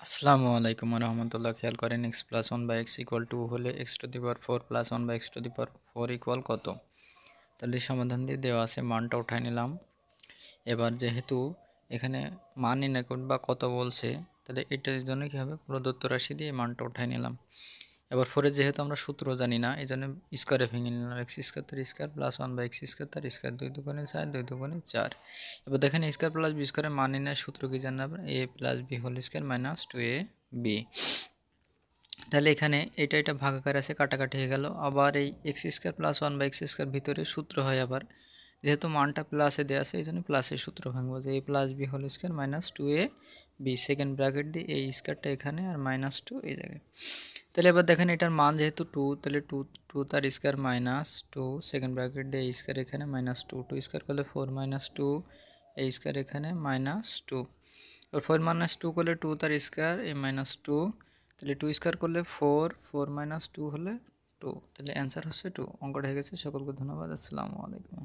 আসসালামু আলাইকুম রহমতুল্লাহ। খেয়াল করেন x+1/x=2 হলে x⁴ + 1/x⁴ ইকুয়াল কত। তাহলে সমাধান দিয়ে দেওয়া আছে, মানটা উঠাই নিলাম। এবার যেহেতু এখানে মান নির্ণয় করতে বা কত বলছে, তাহলে এটার জন্য কী হবে, প্রদত্ত রাশি দিয়ে মানটা উঠাই নিলাম। এবার ফোরের যেহেতু আমরা সূত্র জানি না, এই জন্য স্কোয়ারে ভেঙে নিলাম, x² প্লাস 1/x², 2 × 4, 2 × 4। এবার দেখেন স্কোয়ার প্লাস বি স্কোয়ারের মান নির্ণয়ের সূত্র কি জানবেন, a+b² - 2ab। তাহলে এখানে এটা ভাগাকার আছে, কাটাকাটি হয়ে গেল। আবার এই x² প্লাস 1/x² ভিতরে সূত্র হয়, আবার যেহেতু মানটা প্লাসে দেওয়া আছে এই জন্য প্লাসের সূত্র ভাঙবো, যে a+b² - 2ab, সেকেন্ড ব্র্যাকেট দিয়ে এই স্কোয়ারটা এখানে আর -2 এই জায়গায়। তাহলে এবার দেখেন এটার মান যেহেতু 2, তাহলে 2 তার স্কোয়ার -2, সেকেন্ড ব্র্যাকেট দিয়ে এই স্কোয়ার এখানে -2, 2 স্কোয়ার করলে 4 - 2, এই স্কোয়ার এখানে -2। এবার 4 - 2 করলে 2 তার স্কোয়ার এই -2, তাহলে 2 স্কোয়ার করলে 4, 4 - 2 হলে 2, তাহলে অ্যান্সার হচ্ছে 2। অঙ্কটা হয়ে গেছে। সকলকে ধন্যবাদ। আসসালামু আলাইকুম।